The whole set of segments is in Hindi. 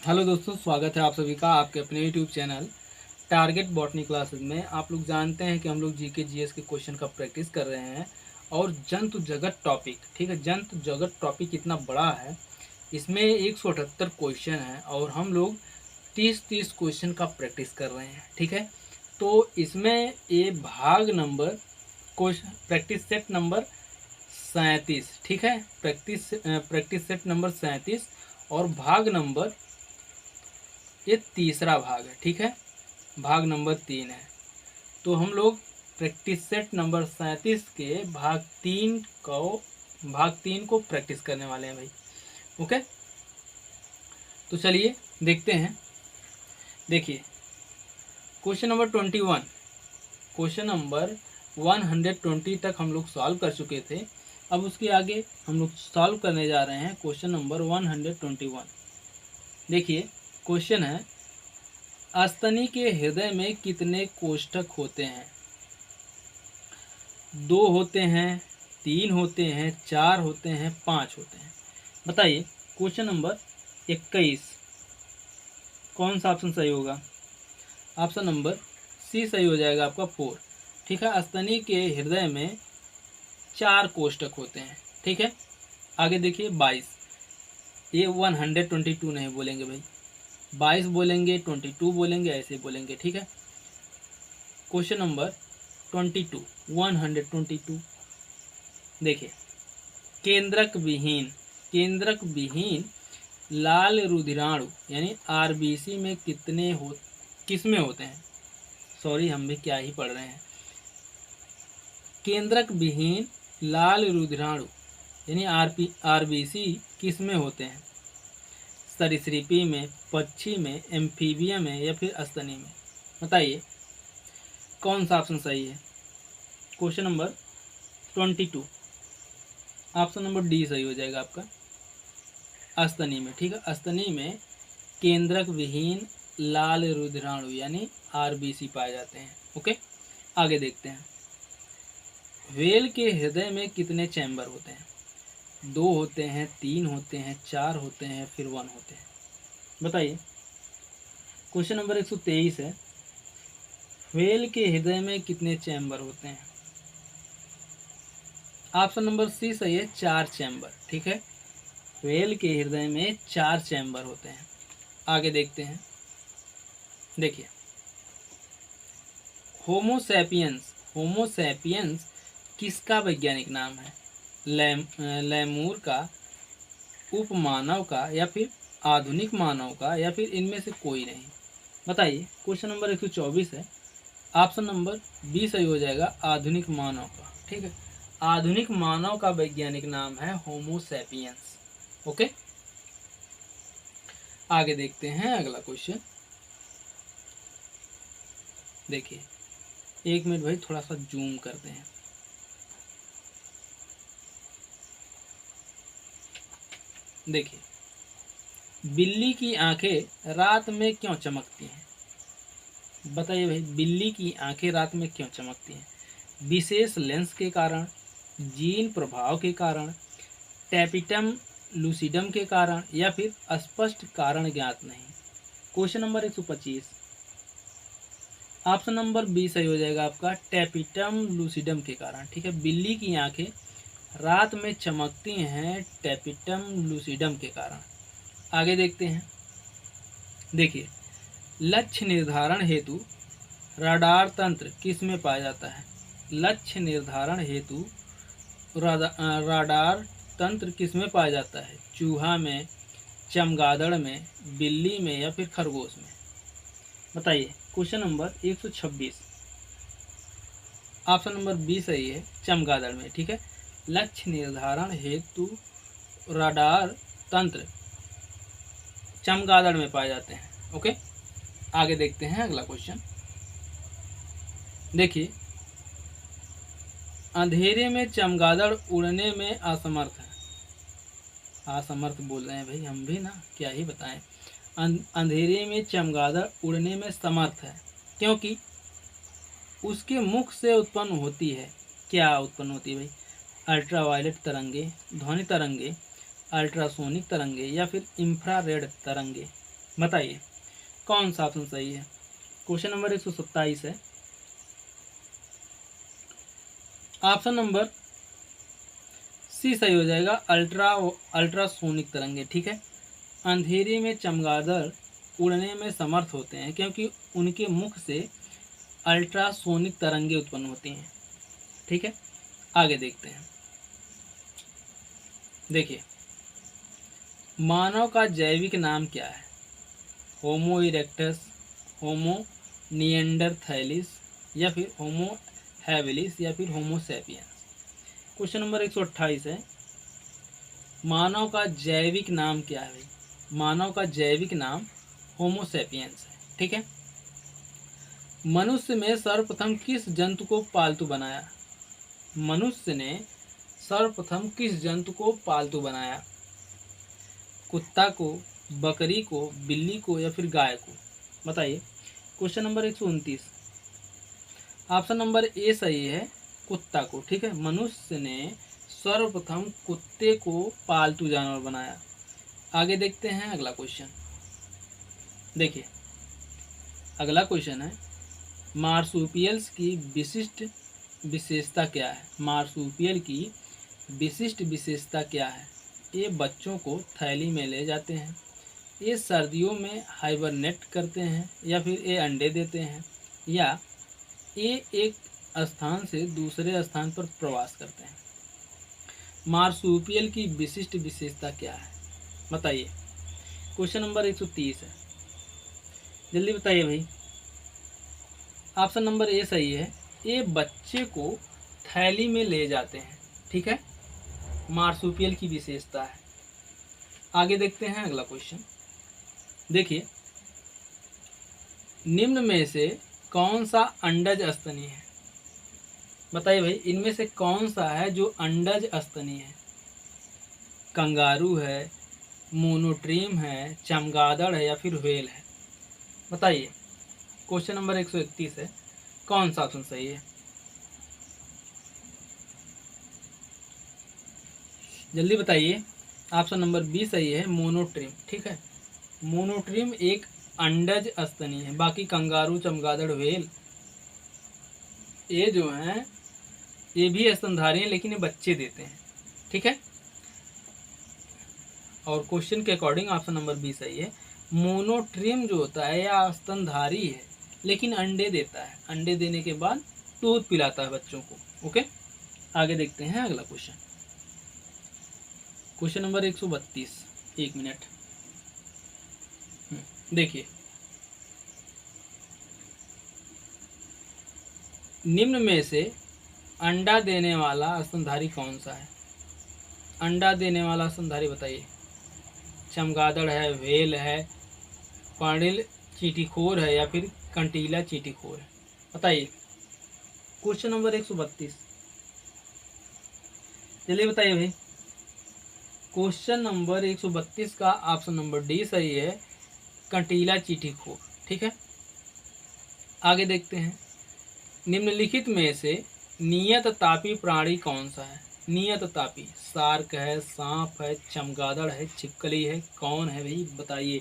हेलो दोस्तों, स्वागत है आप सभी का आपके अपने YouTube channel target botany classes में। आप लोग जानते हैं कि हम लोग जीके जीएस के क्वेश्चन का प्रैक्टिस कर रहे हैं और जंतु जगत टॉपिक, ठीक है। जंतु जगत टॉपिक इतना बड़ा है, इसमें 178 क्वेश्चन हैं और हम लोग 30-30 क्वेश्चन का प्रैक्टिस कर रहे हैं, ठीक है। तो इसमें ये भाग number question practice set number 37, ठीक है। प्रैक्टिस सेट नंबर 37 और भाग नंबर ये तीसरा भाग है, ठीक है। भाग नंबर 3 है। तो हम लोग प्रैक्टिस सेट नंबर 37 के भाग 3 को प्रैक्टिस करने वाले हैं भाई। ओके, तो चलिए देखते हैं। देखिए, क्वेश्चन नंबर 21, क्वेश्चन नंबर 120 तक हम लोग सॉल्व कर चुके थे। अब उसके आगे हम लोग सॉल्व करने जा रहे हैं क्वेश्चन नंबर 121। देखिए, क्वेश्चन है, अस्तनी के हृदय में कितने कोष्ठक होते हैं? 2 होते हैं, 3 होते हैं, 4 होते हैं, 5 होते हैं। बताइए क्वेश्चन नंबर 21 कौन सा ऑप्शन सही होगा? ऑप्शन नंबर सी सही हो जाएगा आपका 4, ठीक है। अस्तनी के हृदय में 4 कोष्ठक होते हैं, ठीक है। आगे देखिए 22, ये 122 नहीं बोलेंगे भाई, 22 बोलेंगे, 22 बोलेंगे, ऐसे बोलेंगे, ठीक है। Question number 22, 122। देखिए, केंद्रक विहीन लाल रुधिराणु यानी आरबीसी में किसमें होते हैं? सॉरी, हम भी क्या ही पढ़ रहे हैं। केंद्रक विहीन लाल रुधिराणु यानी आरबीसी किसमें होते हैं? सरीसृपी में, पक्षी में, एम्फीबियम में या फिर अस्तनी में? बताइए कौन सा ऑप्शन सही है? Question number 22, option number D सही हो जाएगा आपका, अस्तनी में, ठीक है। अस्तनी में केंद्रक विहीन लाल रुधिराणु यानी आरबीसी पाए जाते हैं। ओके, आगे देखते हैं। व्हेल के हृदय में कितने चैम्बर होते हैं? 2 होते हैं, 3 होते हैं, 4 होते हैं, फिर 1 होते हैं। बताइए, क्वेश्चन नंबर 123 है, व्हेल के हृदय में कितने चैम्बर होते हैं? ऑप्शन नंबर सी सही है, 4 चैम्बर, ठीक है। व्हेल के हृदय में 4 चैम्बर होते हैं। आगे देखते हैं। देखिए, होमोसैपियंस किसका वैज्ञानिक नाम है? लैमूर का, उपमानव का, या फिर आधुनिक मानव का, या फिर इनमें से कोई नहीं? बताइए, क्वेश्चन नंबर 124 है, ऑप्शन नंबर बी सही हो जाएगा, आधुनिक मानव का, ठीक है। आधुनिक मानव का वैज्ञानिक नाम है होमोसैपियंस। ओके, आगे देखते हैं अगला क्वेश्चन। देखिए, 1 मिनट भाई, थोड़ा सा जूम करते हैं। देखिए, बिल्ली की आंखें रात में क्यों चमकती हैं? बताइए भाई, बिल्ली की आंखें रात में क्यों चमकती हैं? विशेष लेंस के कारण, जीन प्रभाव के कारण, टैपिटम लूसिडम के कारण, या फिर स्पष्ट कारण ज्ञात नहीं? Question number 125, option number B सही हो जाएगा आपका, टैपिटम लूसिडम के कारण, ठीक है। बिल्ली की आंखें रात में चमकती हैं टैपिटम लूसिडम के कारण। आगे देखते हैं। देखिए, लक्ष्य निर्धारण हेतु राडार तंत्र किस में पाया जाता है? लक्ष्य निर्धारण हेतु राडार तंत्र किस में पाया जाता है? चूहा में, चमगादड़ में, बिल्ली में, या फिर खरगोश में? बताइए, question number 126, option number B सही है, चमगादड़ में, ठीक है। लक्ष्य निर्धारण हेतु राडार तंत्र चमगादड़ में पाए जाते हैं। ओके, आगे देखते हैं अगला क्वेश्चन। देखिए, अंधेरे में चमगादड़ उड़ने में असमर्थ है। असमर्थ बोल रहे हैं भाई, हम भी ना क्या ही बताएं। अंधेरे में चमगादड़ उड़ने में समर्थ है क्योंकि उसके मुख से उत्पन्न होती है, क्या उत्पन्न होती है भाई? अल्ट्रावायलेट तरंगे, ध्वनि तरंगे, अल्ट्रासोनिक तरंगे, या फिर इंफ्रारेड तरंगे? बताइए कौन सा ऑप्शन सही है। क्वेश्चन नंबर 127 है, ऑप्शन नंबर सी सही हो जाएगा, अल्ट्रासोनिक तरंगे। ठीक है, अंधेरे में चमगादड़ उड़ने में समर्थ होते हैं क्योंकि उनके मुख से अल्ट्रासोनिक तरंगे उत्पन्न होती हैं। ठीक है, आगे देखते हैं। देखिए, मानव का जैविक नाम क्या है। होमो इरेक्टस, होमो निएंडरथैलिस, या फिर होमो हैबिलिस, या फिर होमो सैपियंस। क्वेश्चन नंबर 128 है, मानव का जैविक नाम क्या है भाई। मानव का जैविक नाम होमो सैपियंस है। ठीक है, मनुष्य में सर्वप्रथम किस जंतु को पालतू बनाया। मनुष्य ने सर्वप्रथम किस जंतु को पालतू बनाया। कुत्ता को, बकरी को, बिल्ली को, या फिर गाय को। बताइए। Question number 129, option number A सही है, कुत्ता को। ठीक है, मनुष्य ने सर्वप्रथम कुत्ते को पालतू जानवर बनाया। आगे देखते हैं अगला क्वेश्चन। देखिए, अगला क्वेश्चन है, मार्सुपियल्स की विशिष्ट विशेषता क्या है। मार्सुपियल की विशिष्ट विशेषता क्या है। ये बच्चों को थैली में ले जाते हैं, ये सर्दियों में हाइबरनेट करते हैं, या फिर ये अंडे देते हैं, या ये एक स्थान से दूसरे स्थान पर प्रवास करते हैं। मार्सुपियल की विशिष्ट विशेषता क्या है, बताइए। क्वेश्चन नंबर 130 है, जल्दी बताइए भाई। ऑप्शन नंबर ए सही है, ये बच्चे को थैली में ले जाते हैं। ठीक है, मार्सुपियल की विशेषता है। आगे देखते हैं अगला क्वेश्चन। देखिए, निम्न में से कौन सा अंडज स्तनी है। बताइए भाई, इनमें से कौन सा है जो अंडज स्तनी है। कंगारू है, मोनोट्रीम है, चमगादड़ है, या फिर व्हेल है। बताइए। क्वेश्चन नंबर 131 है, कौन सा ऑप्शन सही है। जल्दी बताइए। ऑप्शन नंबर बी सही है, मोनोट्रीम। ठीक है, मोनोट्रीम एक अंडज स्तनी है। बाकी कंगारू, चमगादड़, व्हेल ये जो हैं ये भी स्तनधारी हैं, लेकिन ये बच्चे देते हैं। ठीक है, और क्वेश्चन के अकॉर्डिंग ऑप्शन नंबर बी सही है। मोनोट्रीम जो होता है या स्तनधारी है, लेकिन अंडे देता है। अंडे देने के बाद दूध पिलाता है बच्चों को। ओके, आगे देखते हैं अगला क्वेश्चन। क्वेश्चन नंबर 132, एक मिनट। देखिए, निम्न में से अंडा देने वाला स्तनधारी कौन सा है। अंडा देने वाला स्तनधारी बताइए। चमगादड़ है, व्हेल है, पर्णिल चींटीखोर है, या फिर कंटीला चींटीखोर है। बताइए। क्वेश्चन नंबर 132, चलिए बताइए भाई। क्वेश्चन नंबर 132 का ऑप्शन नंबर डी सही है, कंटीला चींटीखोर। ठीक है, आगे देखते हैं। निम्नलिखित में से नियत तापी प्राणी कौन सा है। नियत तापी, शार्क है, सांप है, चमगादड़ है, छिपकली है, कौन है भाई, बताइए।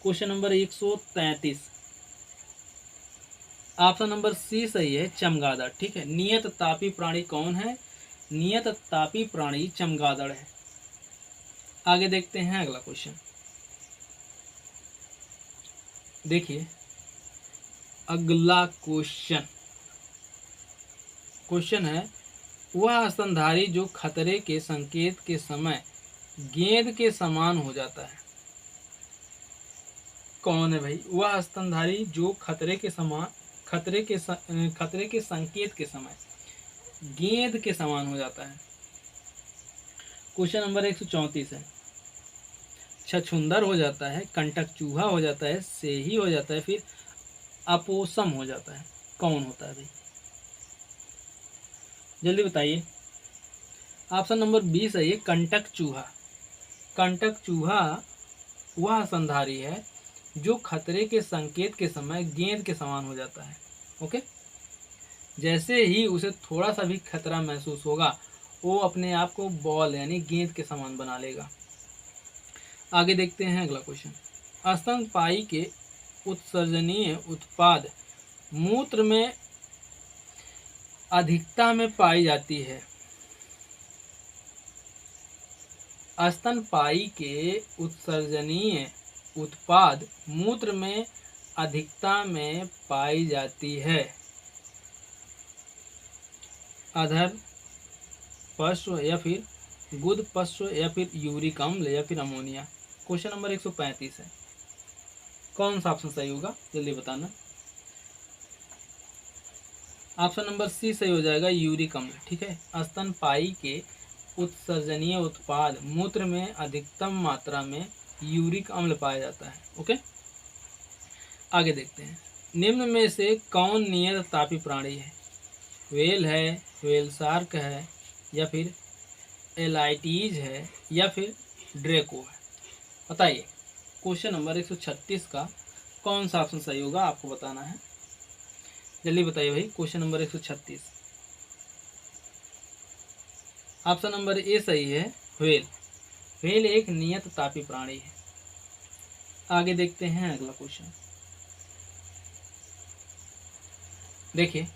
Question number 133, option number C सही है, चमगादड़। ठीक है, नियत तापी प्राणी कौन है। नियत तापी प्राणी चमगादड़ है। आगे देखते हैं अगला क्वेश्चन। देखिए, अगला क्वेश्चन है, वह स्तनधारी जो खतरे के संकेत के समय गेंद के समान हो जाता है, कौन है भाई। वह स्तनधारी जो खतरे के संकेत के समय गेंद के समान हो जाता है। क्वेश्चन नंबर 134 है, छछूंदर हो जाता है, कंटक चूहा हो जाता है, सेही हो जाता है, फिर अपोसम हो जाता है, कौन होता है भाई, जल्दी बताइए। ऑप्शन नंबर बी सही है, कंटक चूहा। कंटक चूहा वह स्तनधारी है जो खतरे के संकेत के समय गेंद के समान हो जाता है। ओके, जैसे ही उसे थोड़ा सा भी खतरा महसूस होगा, वो अपने आप को बॉल यानी गेंद के समान बना लेगा। आगे देखते हैं अगला क्वेश्चन। स्तनपायी के उत्सर्जनीय उत्पाद मूत्र में अधिकता में पाई जाती है। स्तनपायी के उत्सर्जनीय उत्पाद मूत्र में अधिकता में पाई जाती है। अधर पश्व या फिर गुद पश्व या फिर यूरिक अम्ल या फिर अमोनिया। क्वेश्चन नंबर 135 है, कौन सा ऑप्शन सही होगा जल्दी बताना। ऑप्शन नंबर सी सही हो जाएगा, यूरिक अम्ल। ठीक है, स्तनपायी के उत्सर्जनीय उत्पाद मूत्र में अधिकतम मात्रा में यूरिक अम्ल पाया जाता है। ओके, आगे देखते हैं। निम्न में से कौन नियत तापी प्राणी है? व्हेल है, व्हेल शार्क है, या फिर एलाइटीज है, या फिर ड्रेको है। बताइए क्वेश्चन नंबर 136 का कौन सा ऑप्शन सही होगा, आपको बताना है। जल्दी बताइए भाई। Question number 136, option number A सही है, व्हेल। व्हेल एक नियत तापी प्राणी है। आगे देखते हैं अगला क्वेश्चन। देखिए,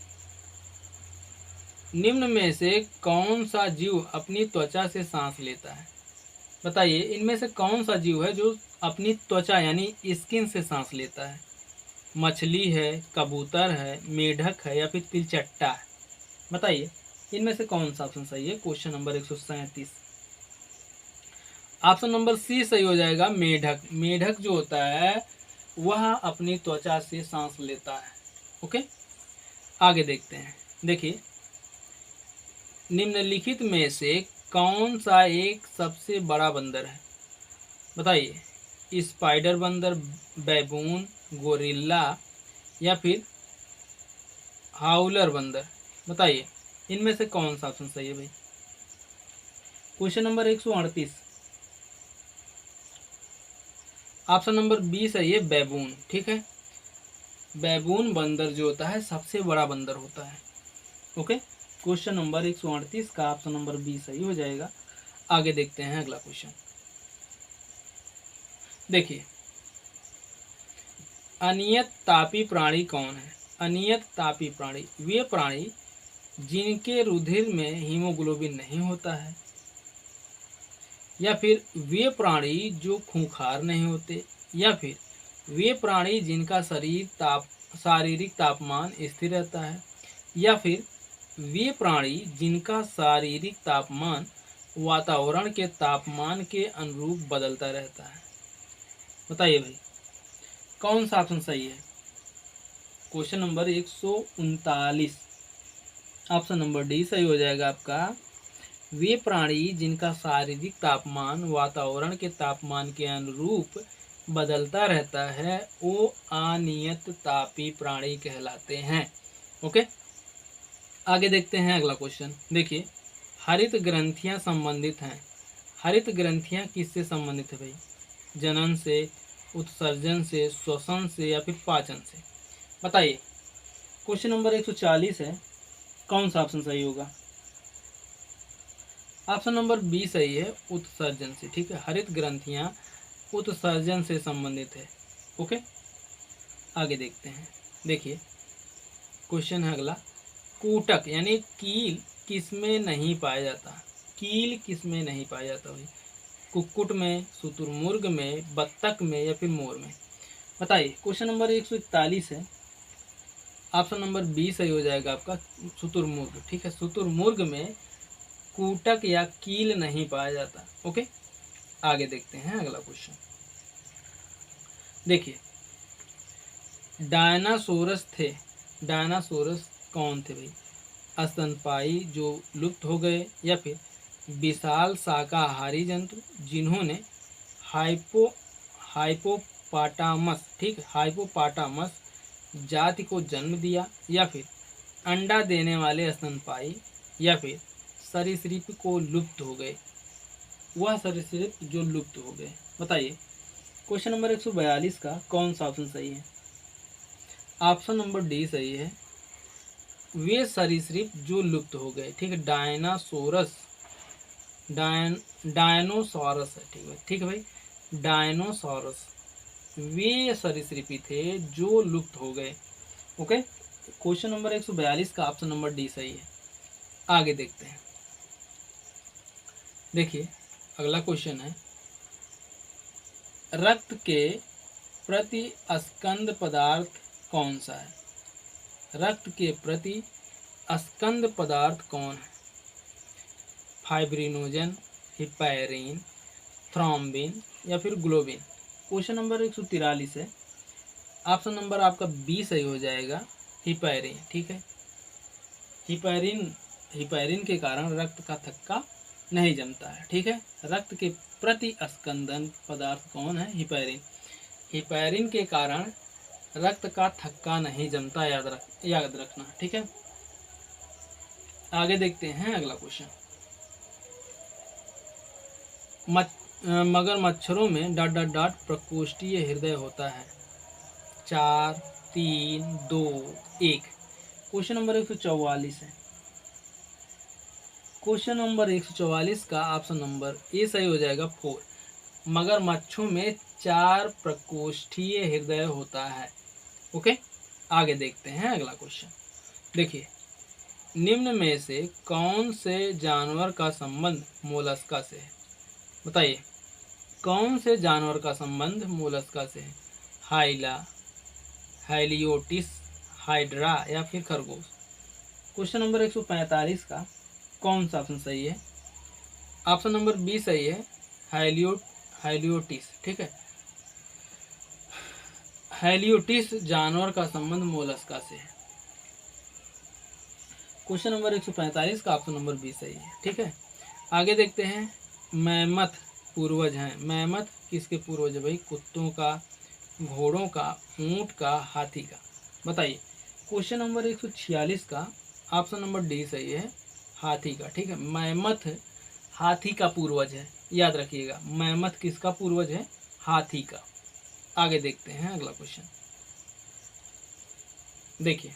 निम्न में से कौन सा जीव अपनी त्वचा से सांस लेता है? बताइए इनमें से कौन सा जीव है जो अपनी त्वचा यानी स्किन से सांस लेता है? मछली है, कबूतर है, मेढक है, या फिर तिलचट्टा है? बताइए इनमें से कौन सा ऑप्शन सही है। Question number 137, option number C सही हो जाएगा, मेढक। मेढक जो होता है वह अपनी त्वचा से सांस लेता है। ओके, आगे देखते हैं। देखिए, निम्नलिखित में से कौन सा एक सबसे बड़ा बंदर है? बताइए स्पाइडर बंदर, बैबून, गोरिल्ला, या फिर हाउलर बंदर? बताइए इनमें से कौन सा ऑप्शन सही है भाई। Question number 138, option number B सही है, बैबून। ठीक है, बैबून बंदर जो होता है सबसे बड़ा बंदर होता है। ओके, क्वेश्चन नंबर 138 का ऑप्शन नंबर बी सही हो जाएगा। आगे देखते हैं अगला क्वेश्चन। देखिए, अनियत तापी प्राणी कौन है? अनियत तापी प्राणी वे प्राणी जिनके रुधिर में हीमोग्लोबिन नहीं होता है, या फिर वे प्राणी जो खूंखार नहीं होते, या फिर वे प्राणी जिनका शारीरिक तापमान स्थिर रहता है, या फिर वे प्राणी जिनका शारीरिक तापमान वातावरण के तापमान के अनुरूप बदलता रहता है। बताइए भाई कौन सा ऑप्शन सही है। Question number 139, option number D सही हो जाएगा आपका। वे प्राणी जिनका शारीरिक तापमान वातावरण के तापमान के अनुरूप बदलता रहता है वो अनियत तापी प्राणी कहलाते हैं। ओके, आगे देखते हैं अगला क्वेश्चन। देखिए, हरित ग्रंथियां संबंधित हैं। हरित ग्रंथियां किससे संबंधित है भाई? जनन से, उत्सर्जन से, श्वसन से, या फिर पाचन से? बताइए क्वेश्चन नंबर 140 है, कौन सा ऑप्शन सही होगा। ऑप्शन नंबर बी सही है, उत्सर्जन से। ठीक है, हरित ग्रंथियां उत्सर्जन से संबंधित है। ओके, आगे देखते हैं। देखिए क्वेश्चन है अगला, कूटक यानी कील किसमें नहीं पाया जाता? कील किसमें नहीं पाया जाता भाई? कुक्कुट में, शुतुरमुर्ग में, बत्तख में, या फिर मोर में? बताइए क्वेश्चन नंबर 141 है, ऑप्शन नंबर बी सही हो जाएगा आपका, शुतुरमुर्ग। ठीक है, शुतुरमुर्ग में कूटक या कील नहीं पाया जाता। ओके, आगे देखते हैं अगला क्वेश्चन। देखिए, डायनासोरस थे। डायनासोरस कौन थे भाई? स्तनपायी जो लुप्त हो गए, या फिर विशाल शाकाहारी जंतु जिन्होंने हाइपोपाटामस, ठीक, हाइपोपाटामस जाति को जन्म दिया, या फिर अंडा देने वाले स्तनपायी, या फिर सरीसृप को लुप्त हो गए? वह सरीसृप जो लुप्त हो गए। बताइए क्वेश्चन नंबर 142 का कौन सा ऑप्शन सही है। ऑप्शन नंबर डी सही है, वे सरीसृप जो लुप्त हो गए। ठीक है, डायनासोरस, डायनोसॉरस है। ठीक है, ठीक है भाई, डायनोसॉरस। वे सरीसृपी थे जो लुप्त हो गए। ओके, क्वेश्चन नंबर 142 का ऑप्शन नंबर डी सही है। आगे देखते हैं। देखिए अगला क्वेश्चन है, रक्त के प्रति स्कंद पदार्थ कौन सा है? रक्त के प्रति स्कंद पदार्थ कौन है? फाइब्रिनोजन, हिपैरिन, थ्रोम्बिन या फिर ग्लोबिन। क्वेश्चन नंबर 143 है। ऑप्शन नंबर आपका बी सही हो जाएगा, हिपैरिन। ठीक है, हिपैरिन के कारण रक्त का थक्का नहीं जमता है। ठीक है, रक्त के प्रति स्कंदन पदार्थ कौन है? हिपैरिन। हिपैरिन के कारण रक्त का थक्का नहीं जमता, याद रखना। ठीक है, आगे देखते हैं अगला क्वेश्चन। मगर मच्छरों में ... प्रकोष्ठीय हृदय होता है। 4, 3, 2, 1। क्वेश्चन नंबर 144 है। क्वेश्चन नंबर 144 का ऑप्शन नंबर ए सही हो जाएगा, 4। मगरमच्छों में 4 प्रकोष्ठीय हृदय होता है। ओके, आगे देखते हैं अगला क्वेश्चन। देखिए, निम्न में से कौन से जानवर का संबंध मोलस्का से है? बताइए, कौन से जानवर का संबंध मोलस्का से है? हाइला, हाइलियोटिस, हाइड्रा या फिर खरगोश। क्वेश्चन नंबर 145 का कौन सा ऑप्शन सही है? ऑप्शन नंबर बी सही है, हाइलियोटिस। ठीक है, हाइलियोटिस जानवर का संबंध मोलस्का से है। क्वेश्चन नंबर 145 का ऑप्शन नंबर बी सही है। ठीक है, आगे देखते हैं। मैमथ पूर्वज हैं। मैमथ किसके पूर्वज है भाई? कुत्तों का, घोड़ों का, ऊंट का, हाथी का। बताइए, क्वेश्चन नंबर 146 का ऑप्शन नंबर डी सही है, हाथी का। ठीक है, मैमथ हाथी का पूर्वज है, याद रखिएगा। मैमथ किसका पूर्वज है? हाथी का। आगे देखते हैं अगला क्वेश्चन। देखिए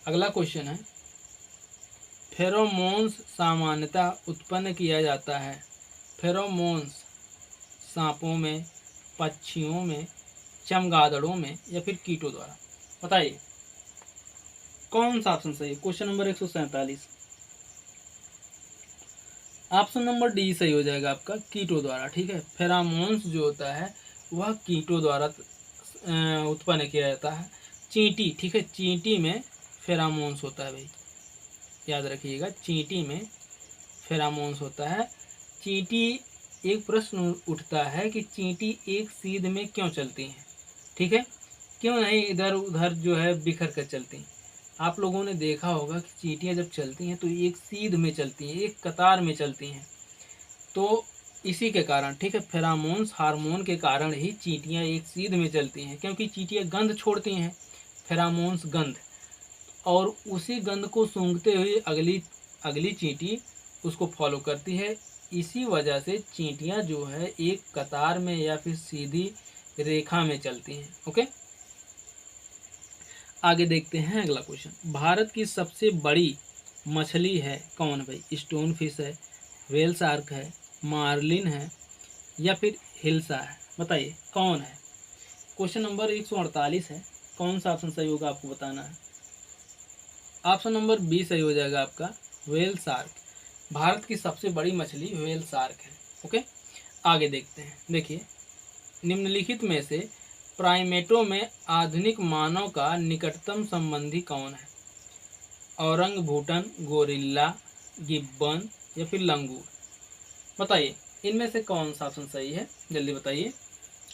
अगला क्वेश्चन है, फेरोमोन्स सामान्यतः उत्पन्न किया जाता है। फेरोमोन्स सांपों में, पक्षियों में, चमगादड़ों में या फिर कीटों द्वारा। बताइए कौन सा ऑप्शन सही है? Question number 147। Option number D सही हो जाएगा आपका, कीटों द्वारा। ठीक है, फेरोमोन्स जो होता है वह कीटों द्वारा उत्पन्न किया जाता है। चींटी, ठीक है, चींटी में फेरोमोन्स होता है भाई, याद रखिएगा, चींटी में फेरोमोन्स होता है। चींटी, एक प्रश्न उठता है कि चींटी एक सीध में क्यों चलती हैं? ठीक है, क्यों नहीं इधर उधर जो है बिखर कर चलती हैं? आप लोगों ने देखा होगा कि चींटियां जब चलती हैं तो एक सीध में चलती हैं, एक कतार में चलती हैं। तो इसी के कारण, ठीक है, फेरोमोन्स हार्मोन के कारण ही चींटियां एक सीध में चलती हैं, क्योंकि चींटियां गंध छोड़ती हैं, फेरोमोन्स गंध, और उसी गंध को सूंघते हुए अगली चींटी उसको फॉलो करती है। इसी वजह से चींटियां जो है एक कतार में या फिर सीधी रेखा में चलती हैं। ओके, आगे देखते हैं अगला क्वेश्चन। भारत की सबसे बड़ी मछली है कौन भाई? स्टोन फिश है, व्हेल शार्क है, मार्लिन है या फिर हिल्सा है? बताइए कौन है? क्वेश्चन नंबर 148 है। कौन सा ऑप्शन सही होगा आपको बताना है। ऑप्शन नंबर बी सही हो जाएगा आपका, व्हेल शार्क। भारत की सबसे बड़ी मछली व्हेल शार्क है। ओके, आगे देखते हैं। देखिए, निम्नलिखित में से प्राइमेटों में आधुनिक मानव का निकटतम संबंधी कौन है? औरंगभूटन, गोरिल्ला, गिब्बन या फिर लंगूर। बताइए इनमें से कौन सा ऑप्शन सही है, जल्दी बताइए।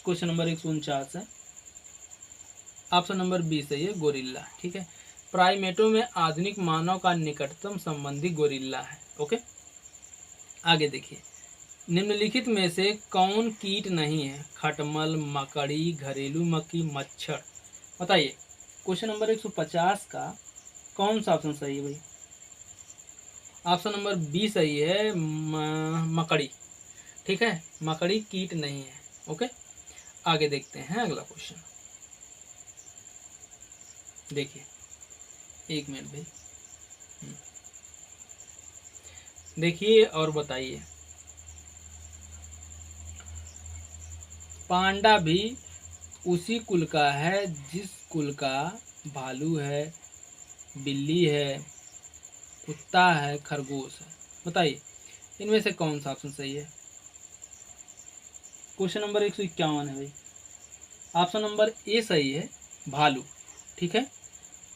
क्वेश्चन नंबर 149 है। ऑप्शन नंबर बी सही है, गोरिल्ला। ठीक है, प्राइमेटों में आधुनिक मानव का निकटतम संबंधी गोरिल्ला है। ओके, आगे देखिए, निम्नलिखित में से कौन कीट नहीं है? खटमल, मकड़ी, घरेलू मक्खी, मच्छर। बताइए क्वेश्चन नंबर 150 का कौन सा ऑप्शन सही है भाई? ऑप्शन नंबर बी सही है, मकड़ी। ठीक है, मकड़ी कीट नहीं है। ओके, आगे देखते हैं अगला क्वेश्चन। देखिए, एक मिनट भाई, देखिए और बताइए। पांडा भी उसी कुल का है जिस कुल का भालू है, बिल्ली है, कुत्ता है, खरगोश है। बताइए इनमें से कौन सा ऑप्शन सही है। क्वेश्चन नंबर 151 है भाई। ऑप्शन नंबर ए सही है, भालू। ठीक है,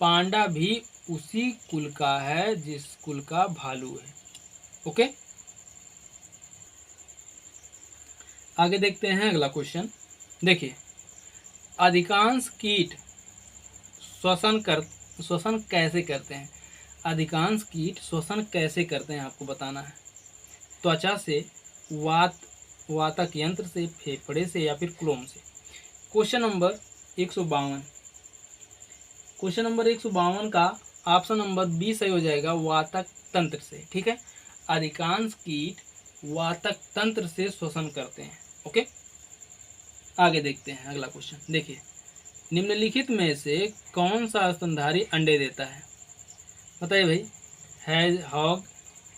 पांडा भी उसी कुल का है जिस कुल का भालू है। ओके, आगे देखते हैं अगला क्वेश्चन। देखिए, अधिकांश कीट श्वसन कैसे करते हैं। अधिकांश कीट श्वसन कैसे करते हैं आपको बताना है। त्वचा से, वातक यंत्र से, फेफड़े से या फिर क्लोम से। क्वेश्चन नंबर 152, क्वेश्चन नंबर 152 का ऑप्शन नंबर बी सही हो जाएगा, वातक तंत्र से। ठीक है, अधिकांश कीट वातक तंत्र से श्वसन करते हैं। ओके, आगे देखते हैं अगला क्वेश्चन। देखिए, निम्नलिखित में से कौन सा स्तनधारी अंडे देता है। बताइए भाई, hedgehog,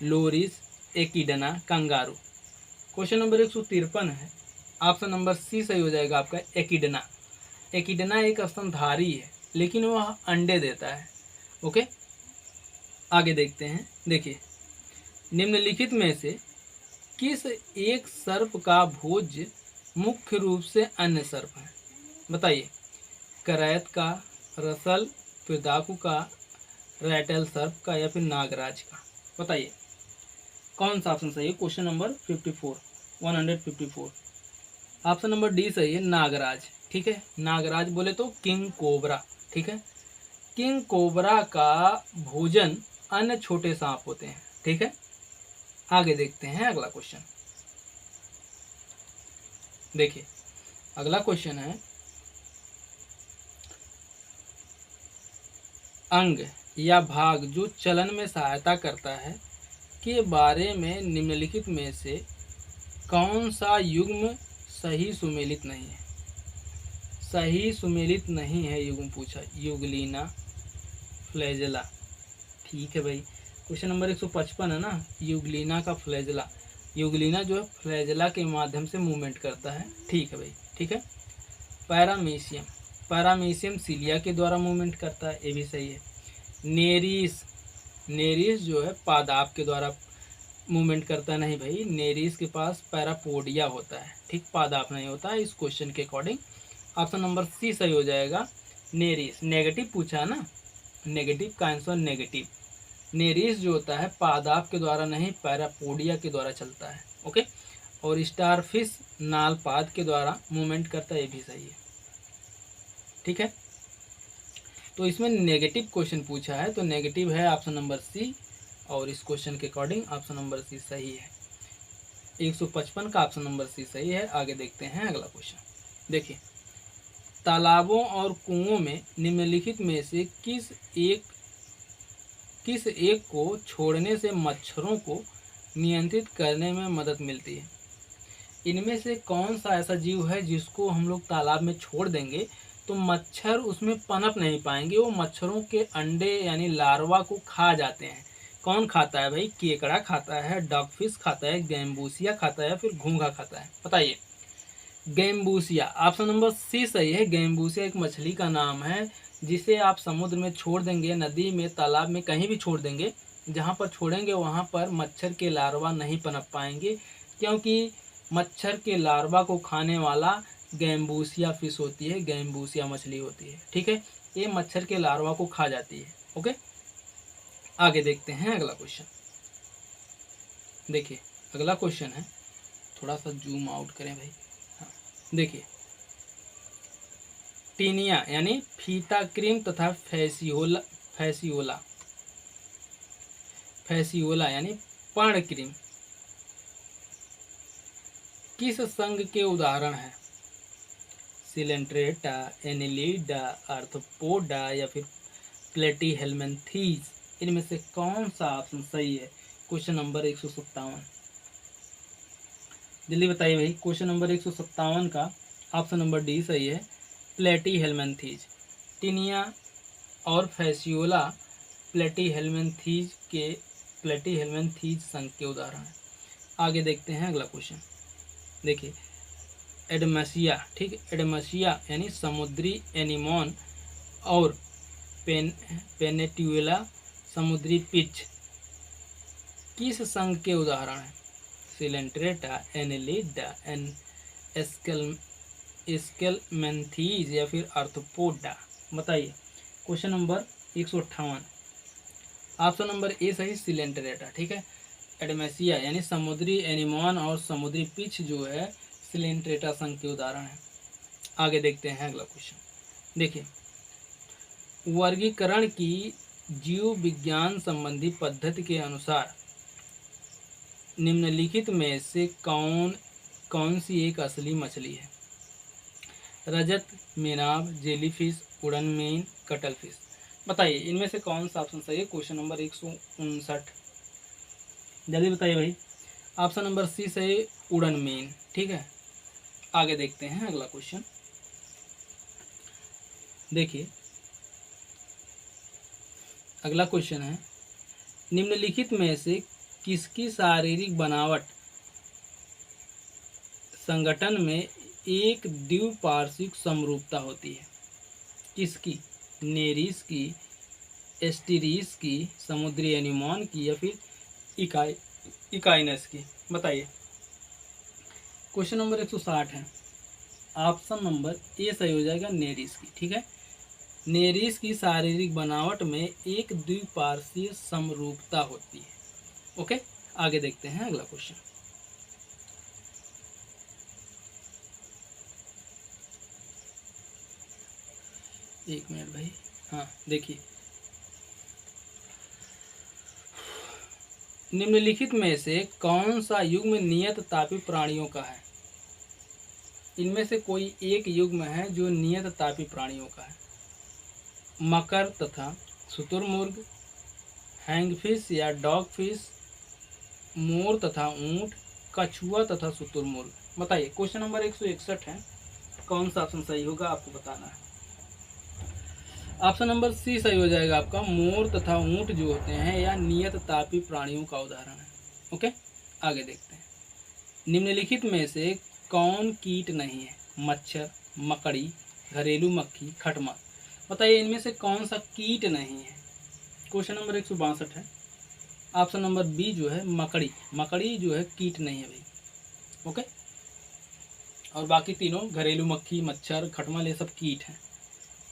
loris, echidna, kangaroo. Question number 153 है, ऑप्शन नंबर सी सही हो जाएगा आपका, एकिडना। एकिडना एक स्तनधारी है लेकिन वह अंडे देता है। ओके, आगे देखते हैं। देखिए, निम्नलिखित में से किस एक सर्प का भोज्य मुख्य रूप से अन्य सर्प है। बताइए, करैत का, रसल, पिदाकू का, रैटल सर्प का या फिर नागराज का। बताइए कौन सा ऑप्शन सही है। Question number 154। Option number D सही है, नागराज। ठीक है, नागराज बोले तो किंग कोबरा। ठीक है, किंग कोबरा का भोजन अन्य छोटे सांप होते हैं। ठीक है, आगे देखते हैं अगला क्वेश्चन। देखिए, अगला क्वेश्चन है, अंग या भाग जो चलन में सहायता करता है के बारे में निम्नलिखित में से कौन सा युग्म सही सुमेलित नहीं है। सही सुमेलित नहीं है युग्म पूछा, युगलीना, फ्लैजेला। ठीक है भाई, क्वेश्चन नंबर 155 है ना, युगलीना का फ्लैजेला। युगलीना जो है फ्लैजेला के माध्यम से मूवमेंट करता है। ठीक है भाई, ठीक है। पैरामीशियम, पैरामीशियम सीलिया के द्वारा मूवमेंट करता है, ये भी सही है। नेरिस, नेरिस जो है पादाप के द्वारा मूवमेंट करता नहीं भाई, नेरिस के पास पैरापोडिया होता है। ठीक, पादाप नहीं होता है इस क्वेश्चन के अकॉर्डिंग। ऑप्शन नंबर सी सही हो जाएगा, नेरिस। नेगेटिव पूछा है ना, नेगेटिव का आंसर नेगेटिव। नेरिस जो होता है पादाप के द्वारा नहीं, पैरापोडिया के द्वारा चलता है। ओके, और स्टारफिश नालपाद के द्वारा मूवमेंट करता है, ये भी सही है। ठीक है, तो इसमें नेगेटिव क्वेश्चन पूछा है तो नेगेटिव है ऑप्शन नंबर सी, और इस क्वेश्चन के अकॉर्डिंग ऑप्शन नंबर सी सही है। 155 का ऑप्शन नंबर सी सही है। आगे देखते हैं अगला क्वेश्चन। देखिए, तालाबों और कुओं में निम्नलिखित में से किस एक को छोड़ने से मच्छरों को नियंत्रित करने में मदद मिलती है। इनमें से कौन सा ऐसा जीव है जिसको हम लोग तालाब में छोड़ देंगे तो मच्छर उसमें पनप नहीं पाएंगे, वो मच्छरों के अंडे यानी लार्वा को खा जाते हैं। कौन खाता है भाई, केकड़ा खाता है, डॉगफिश खाता है, गैम्बूसिया खाता है या फिर घोंघा खाता है। बताइए, गैम्बूसिया। ऑप्शन नंबर सी सही है, गैम्बूसिया एक मछली का नाम है जिसे आप समुद्र में छोड़ देंगे, नदी में, तालाब में, कहीं भी छोड़ देंगे, जहाँ पर छोड़ेंगे वहाँ पर मच्छर के लार्वा नहीं पनप पाएंगे, क्योंकि मच्छर के लार्वा को खाने वाला गैम्बूसिया फिश होती है, गैम्बूसिया मछली होती है। ठीक है, ये मच्छर के लार्वा को खा जाती है। ओके, आगे देखते हैं अगला क्वेश्चन। देखिए, अगला क्वेश्चन है, थोड़ा सा जूम आउट करें भाई। हाँ, देखिए, टीनिया यानी फीता क्रीम तथा फैसियोला यानी पर्ण क्रीम किस संघ के उदाहरण है। सिलेंट्रेटा, एनिलिडा, आर्थ्रोपोडा या फिर प्लेटीहेल्मिन्थीज। इनमें से कौन सा ऑप्शन सही है। क्वेश्चन नंबर 157, जल्दी बताइए भाई। क्वेश्चन नंबर 157 का ऑप्शन नंबर डी सही है, प्लेटीहेल्मिन्थीज। टीनिया और फैसियोला प्लेटीहेल्मिन्थीज संघ के उदाहरण हैं। आगे देखते हैं अगला क्वेश्चन। देखिए, एडमेसिया, ठीक है, एडमेसिया यानी समुद्री एनीमोन और पेनेट्यूला समुद्री पिच किस संघ के उदाहरण हैं? सिलेंट्रेटा, एनेलिडा, स्केलमेंथीज या फिर आर्थ्रोपोडा। बताइए। Question number 158, option number A सही, सिलेंट्रेटा। ठीक है, एडमेसिया यानी समुद्री एनीमोन और समुद्री पिच जो है सिलेंट्रेटा संघ के उदाहरण है। आगे देखते हैं अगला क्वेश्चन। देखिए, वर्गीकरण की जीव विज्ञान संबंधी पद्धति के अनुसार निम्नलिखित में से कौन सी एक असली मछली है? रजत, मेनाब, जेलीफिश, उड़न मेन, कटलफिश। बताइए इनमें से कौन सा ऑप्शन सही है? क्वेश्चन नंबर 159, जल्दी बताइए भाई। ऑप्शन नंबर सी सही, उड़न मेन। ठीक है, आगे देखते हैं अगला क्वेश्चन। देखिए, अगला क्वेश्चन है, निम्नलिखित में से किसकी शारीरिक बनावट संगठन में एक द्विपार्श्विक समरूपता होती है? किसकी? नेरीस की, एस्टीरीस की, समुद्री एनीमोन की या फिर इकाइनस की? बताइए। क्वेश्चन नंबर 160 है, ऑप्शन नंबर ए सही हो जाएगा, नेरीस की। ठीक है, नेरीस की शारीरिक बनावट में एक द्विपार्श्वीय समरूपता होती है। ओके, आगे देखते हैं अगला क्वेश्चन। एक मिनट भाई। हाँ, देखिए, निम्नलिखित में से कौन सा युग्म नियत तापी प्राणियों का है? इनमें से कोई एक युग्म है जो नियत तापी प्राणियों का है। मकर तथा शुतुरमुर्ग, हैंगफिश या डॉगफिश, मोर तथा ऊंट, कछुआ तथा शुतुरमुर्ग। बताइए। क्वेश्चन नंबर 161 है, कौन सा ऑप्शन सही होगा आपको बताना है। ऑप्शन नंबर सी सही हो जाएगा आपका, मोर तथा ऊंट जो होते हैं या नियत तापी प्राणियों का उदाहरण है। ओके, आगे देखते हैं। निम्नलिखित में से कौन कीट नहीं है? मच्छर, मकड़ी, घरेलू मक्खी, खटमल। बताइए इनमें से कौन सा कीट नहीं है? क्वेश्चन नंबर 162 है, ऑप्शन नंबर बी जो है मकड़ी। मकड़ी जो है कीट नहीं है भाई। ओके, और बाकी तीनों घरेलू मक्खी, मच्छर, खटमल ये सब कीट हैं।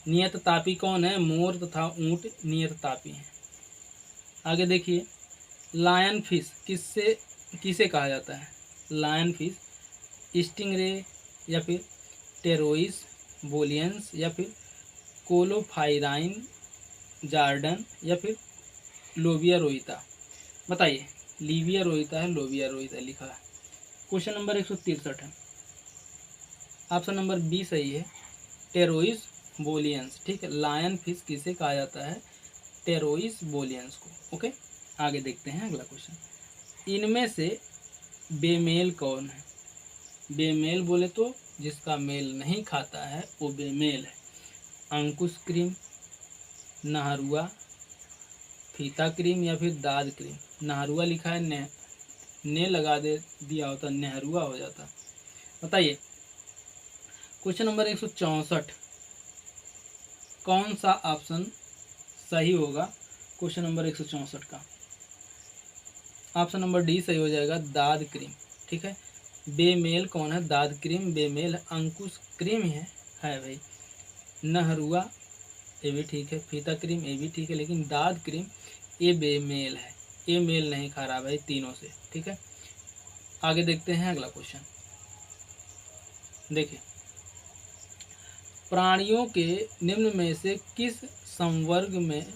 नियत तापी कौन है? मोर तथा ऊंट नियत तापी हैं। आगे देखिए, लायन फिश किसे कहा जाता है? लायन फिश, स्टिंगरे या फिर टेरोइस बोलियंस या फिर कोलोफाइराइन जार्डन या फिर लोबिया रोहिता। बताइए। लीविया रोहिता है, लोबिया रोहिता लिखा है। क्वेश्चन नंबर 163 है, ऑप्शन नंबर बी सही है, टेरोइस बोलियंस। ठीक है, लायन फिश किसे कहा जाता है? टेरोइस बोलियंस को। ओके, आगे देखते हैं अगला क्वेश्चन। इनमें से बेमेल कौन है? बेमेल बोले तो जिसका मेल नहीं खाता है वो बेमेल है। अंकुश क्रीम, नहरुआ, फीता क्रीम या फिर दाद क्रीम। नहरुआ लिखा है, ने लगा दिया होता नेहरुआ हो जाता। बताइए। क्वेश्चन नंबर 164, कौन सा ऑप्शन सही होगा क्वेश्चन नंबर 164 का? ऑप्शन नंबर डी सही हो जाएगा, दाद क्रीम। ठीक है, बेमेल कौन है? दाद क्रीम बेमेल है। अंकुश क्रीम है भाई। नहरुआ ये भी ठीक है, फीता क्रीम ये भी ठीक है, लेकिन दाद क्रीम ये बेमेल है, ये मेल नहीं खा रहा भाई तीनों से। ठीक है, आगे देखते हैं अगला क्वेश्चन। देखिए, प्राणियों के निम्न में से किस संवर्ग में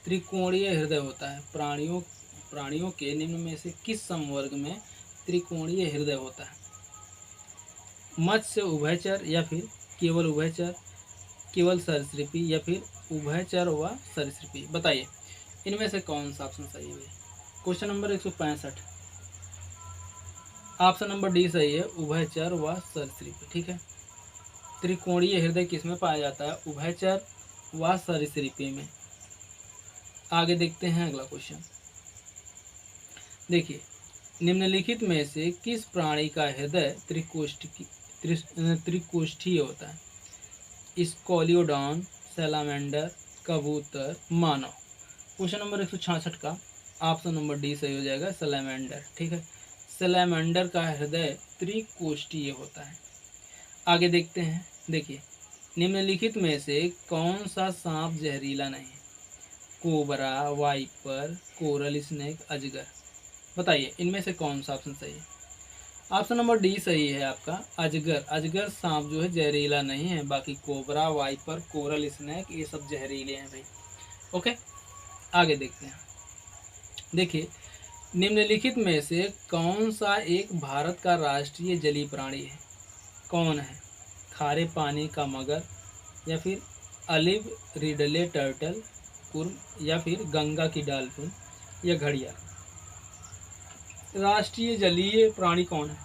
त्रिकोणीय हृदय होता है? प्राणियों के निम्न में से किस संवर्ग में त्रिकोणीय हृदय होता है? मत्स्य, उभयचर या फिर केवल उभयचर, केवल सरीसृपी या फिर उभयचर व सरीसृपी। बताइए इनमें से कौन सा ऑप्शन सही है? Question number 165, option number D सही है, उभयचर व सरीसृपी। ठीक है, त्रिकोणीय हृदय किसमें पाया जाता है? उभयचर व सरीसृपी में। आगे देखते हैं अगला क्वेश्चन। देखिए, निम्नलिखित में से किस प्राणी का हृदय त्रिकोष्ठीय होता है। स्कोलियोडॉन, सैलामेंडर, कबूतर, मानव। क्वेश्चन नंबर 166 का ऑप्शन नंबर डी सही हो जाएगा, सैलामेंडर। ठीक है, सैलामेंडर का हृदय त्रिकोष्ठीय होता है। आगे देखते हैं। देखिए, निम्नलिखित में से कौन सा सांप जहरीला नहीं है? कोबरा, वाइपर, कोरल स्नेक, अजगर। बताइए इनमें से कौन सा ऑप्शन सही है? ऑप्शन नंबर डी सही है आपका, अजगर। अजगर सांप जो है जहरीला नहीं है, बाकी कोबरा, वाइपर, कोरल स्नेक ये सब जहरीले हैं भाई। ओके, आगे देखते हैं। देखिए, निम्नलिखित में से कौन सा एक भारत का राष्ट्रीय जलीय प्राणी है? कौन है? खारे पानी का मगर, या फिर अलिव रिडले टर्टल, कुर्म, या फिर गंगा की डॉल्फिन, या घड़ियाल। राष्ट्रीय जलीय प्राणी कौन है?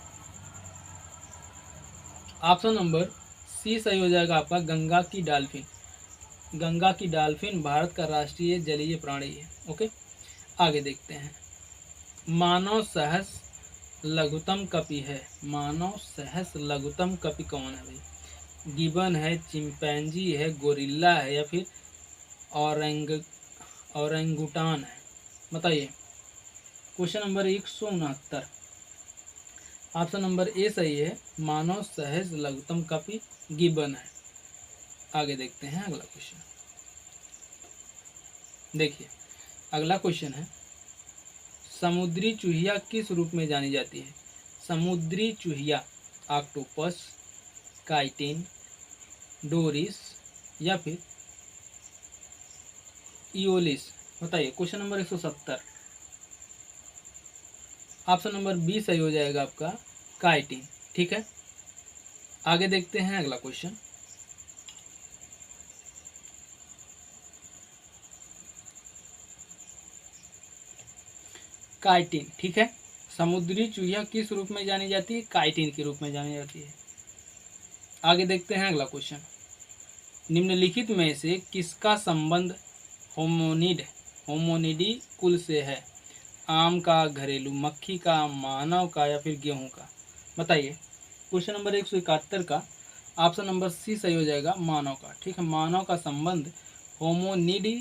ऑप्शन नंबर सी सही हो जाएगा आपका, गंगा की डॉल्फिन। गंगा की डॉल्फिन भारत का राष्ट्रीय जलीय प्राणी है। ओके, आगे देखते हैं। मानव सहस लघुतम कपि है। मानव सहस लघुतम कपि कौन है भाई? गिबन है, चिंपैंजी है, गोरिल्ला है, या फिर औरंगुटान है। बताइए। Question number 169, option number A सही है, मानव सहज लघुतम कपि गिबन है। आगे देखते हैं अगला क्वेश्चन। देखिए, अगला क्वेश्चन है, समुद्री चूहिया किस रूप में जानी जाती है? समुद्री चूहिया ऑक्टोपस, काइटिन, डोरिस, या फिर इयोलिस। बताइए। Question number 170, option number B सही हो जाएगा आपका, काइटिन। ठीक है, आगे देखते हैं अगला क्वेश्चन। काइटिन। ठीक है, समुद्री चूहिया किस रूप में जानी जाती है? काइटिन के रूप में जानी जाती है। आगे देखते हैं अगला क्वेश्चन। निम्नलिखित में से किसका संबंध होमोनिडी कुल से है? आम का, घरेलू मक्खी का, मानव का, या फिर गेहूं का। बताइए। क्वेश्चन नंबर 171 का ऑप्शन नंबर सी सही हो जाएगा, मानव का। ठीक है, मानव का संबंध होमोनिडी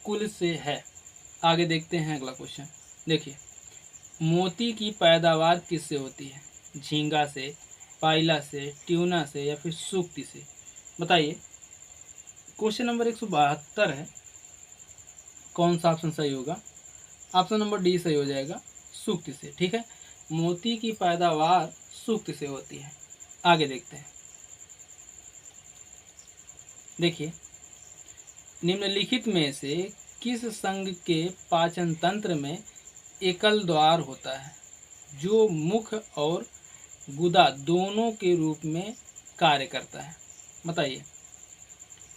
कुल से है। आगे देखते हैं अगला क्वेश्चन। देखिए, मोती की पैदावार किससे होती है? झींगा से, पाइला से, ट्यूना से, या फिर सूक्ति से। बताइए। क्वेश्चन नंबर 172 है, कौन सा ऑप्शन सही होगा? ऑप्शन नंबर डी सही हो जाएगा, सूक्ति से। ठीक है, मोती की पैदावार सूक्ति से होती है। आगे देखते हैं। देखिए, निम्नलिखित में से किस संघ के पाचन तंत्र में एकल द्वार होता है, जो मुख और गुदा दोनों के रूप में कार्य करता है? बताइए।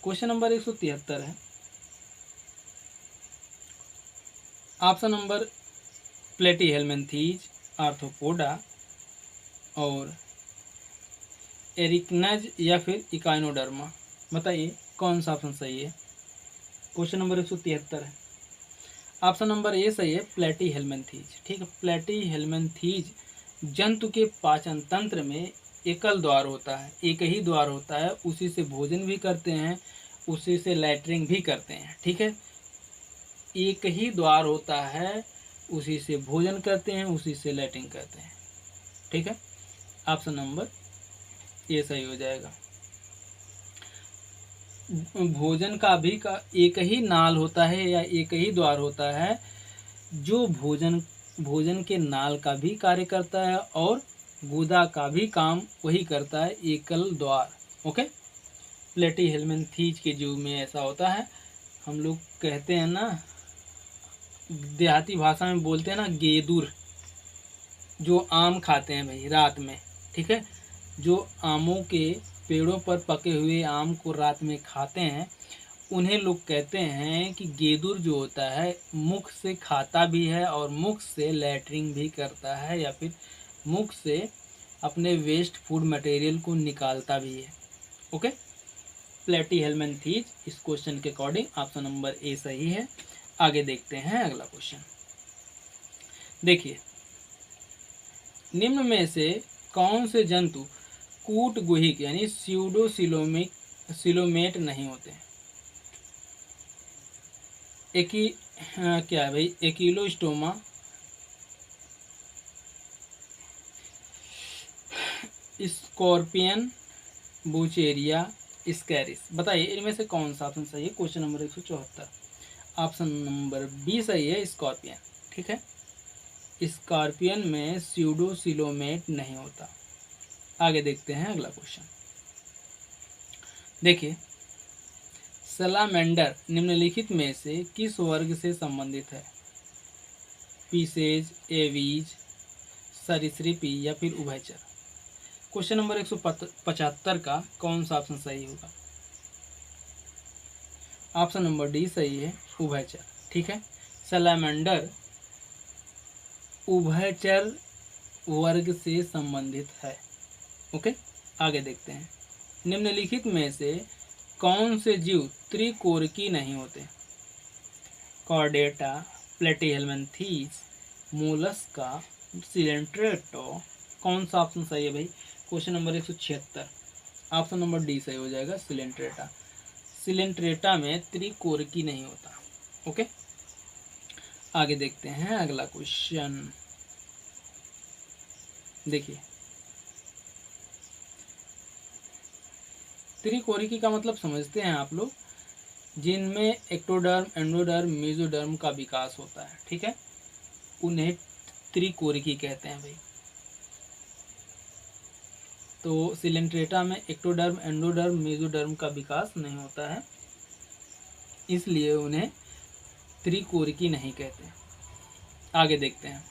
क्वेश्चन नंबर 173 है, ऑप्शन नंबर प्लेटीहेल्मिन्थीज, आर्थ्रोपोडा, और एरिकनज, या फिर इकाइनोडर्मा। बताइए कौन सा ऑप्शन सही है? क्वेश्चन नंबर 173 है, ऑप्शन नंबर ए सही है, प्लेटीहेल्मिन्थीज। ठीक है, प्लेटीहेल्मिन्थीज जंतु के पाचन तंत्र में एकल द्वार होता है, एक ही द्वार होता है, उसी से भोजन भी करते हैं, उसी से लैट्रिन भी करते हैं। ठीक है, एक ही द्वार होता है, उसी से भोजन करते हैं, उसी से लैट्रिन करते हैं। ठीक है, ऑप्शन नंबर ए सही हो जाएगा। भोजन का भी का एक ही नाल होता है या एक ही द्वार होता है, जो भोजन के नाल का भी कार्य करता है और गुदा का भी काम वही करता है, एकल द्वार। ओके, प्लेटीहेल्मिन्थीज के जीव में ऐसा होता है। हम लोग कहते हैं ना, देहाती भाषा में बोलते हैं ना, गेदुर, जो आम खाते हैं भाई रात में। ठीक है, जो आमों के पेड़ों पर पके हुए आम को रात में खाते हैं, उन्हें लोग कहते हैं कि गेदुर जो होता है मुख से खाता भी है और मुख से लैट्रिन भी करता है, या फिर मुख से अपने वेस्ट फूड मटेरियल को निकालता भी है। ओके, प्लेटीहेल्मिन्थीज इस क्वेश्चन के अकॉर्डिंग ऑप्शन नंबर ए सही है। आगे देखते हैं अगला क्वेश्चन। देखिए, निम्न में से कौन से जंतु कूट गुहिक यानी सिलोमेट नहीं होते हैं। क्या है भाई, एकिलोस्टोमा, स्कॉर्पियन, बुचेरिया, स्कैरिस। बताइए इनमें से कौन सा ऑप्शन सही है। Question number 174, option number B सही है, स्कॉर्पियन। ठीक है, स्कॉर्पियन में स्यूडोसिलोमेट नहीं होता। आगे देखते हैं अगला क्वेश्चन। देखिए, सलामेंडर निम्नलिखित में से किस वर्ग से संबंधित है। पीसेज, एवीज, सरीसृपी या फिर उभयचर। क्वेश्चन नंबर 175 का कौन सा ऑप्शन सही होगा। ऑप्शन नंबर डी सही है, उभयचर। ठीक है, सलामेंडर उभयचर वर्ग से संबंधित है। ओके, आगे देखते हैं। निम्नलिखित में से कौन से जीव त्रिकोरकी नहीं होते। Chordata, Platyhelminthes, Mollusca, Coelenterata. कौन सा ऑप्शन सही है भाई। Question number 176, option number D सही हो जाएगा, सिलेंट्रेटा। सिलेंट्रेटा में त्रिकोरकी नहीं होता। ओके, आगे देखते हैं अगला क्वेश्चन। देखिए, त्रिकोरिकी का मतलब समझते हैं आप लोग, जिनमें एक्टोडर्म, एंडोडर्म, मेसोडर्म का विकास होता है। ठीक है, उन्हें त्रिकोरिकी कहते हैं भाई। तो सिलेंट्रेटा में एक्टोडर्म, एंडोडर्म, मेसोडर्म का विकास नहीं होता है, इसलिए उन्हें त्रिकोरिकी नहीं कहते। आगे देखते हैं।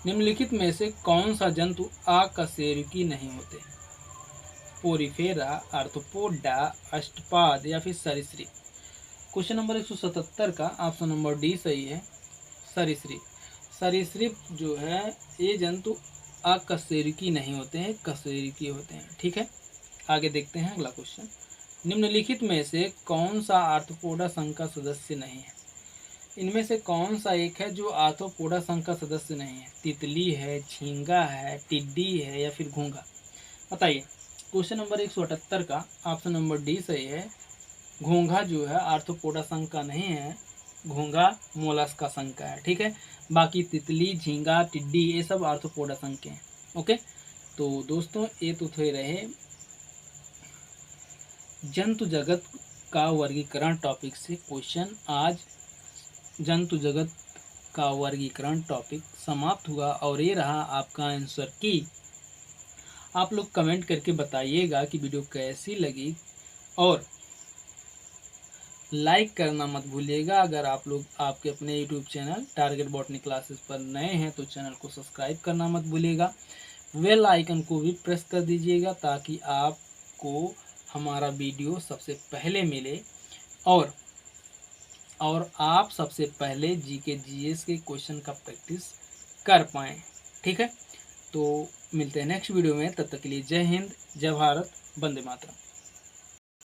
निम्नलिखित में से कौन सा जंतु अकशेरुकी नहीं होते। पोरिफेरा, आर्थ्रोपोडा, अष्टपाद या फिर सरीसृप। क्वेश्चन नंबर 177 का ऑप्शन नंबर डी सही है, सरीसृप। सरीसृप जो है ये जंतु अकशेरुकी नहीं होते हैं, कशेरुकी होते हैं। ठीक है, आगे देखते हैं अगला क्वेश्चन। निम्नलिखित में से कौन सा आर्थ्रोपोडा संघ का सदस्य नहीं है। इनमें से कौन सा एक है जो आर्थ्रोपोडा संघ का सदस्य नहीं है। तितली है, झींगा है, टिड्डी है या फिर घोंघा। बताइए। क्वेश्चन नंबर 178 का ऑप्शन नंबर डी सही है, घोंघा जो है आर्थ्रोपोडा संघ का नहीं है, घोंघा मोलस्का संघ का है। ठीक है, बाकी तितली, झींगा, टिड्डी ये सब आर्थ्रोपोडा संघ के हैं। ओके, तो दोस्तों ये तो थे रहे जंतु जगत का वर्गीकरण टॉपिक से क्वेश्चन। आज जंतु जगत का वर्गीकरण टॉपिक समाप्त हुआ और ये रहा आपका आंसर की। आप लोग कमेंट करके बताइएगा कि वीडियो कैसी लगी और लाइक करना मत भूलिएगा। अगर आप लोग आपके अपने YouTube channel target botany classes पर नए हैं तो चैनल को सब्सक्राइब करना मत भूलिएगा। बेल आइकन को भी प्रेस कर दीजिएगा ताकि आपको हमारा वीडियो सबसे पहले मिले और आप सबसे पहले जीके जीएस के क्वेश्चन का प्रैक्टिस कर पाएँ। ठीक है, तो मिलते हैं नेक्स्ट वीडियो में। तब तक के लिए जय हिंद, जय भारत, वंदे मातरम।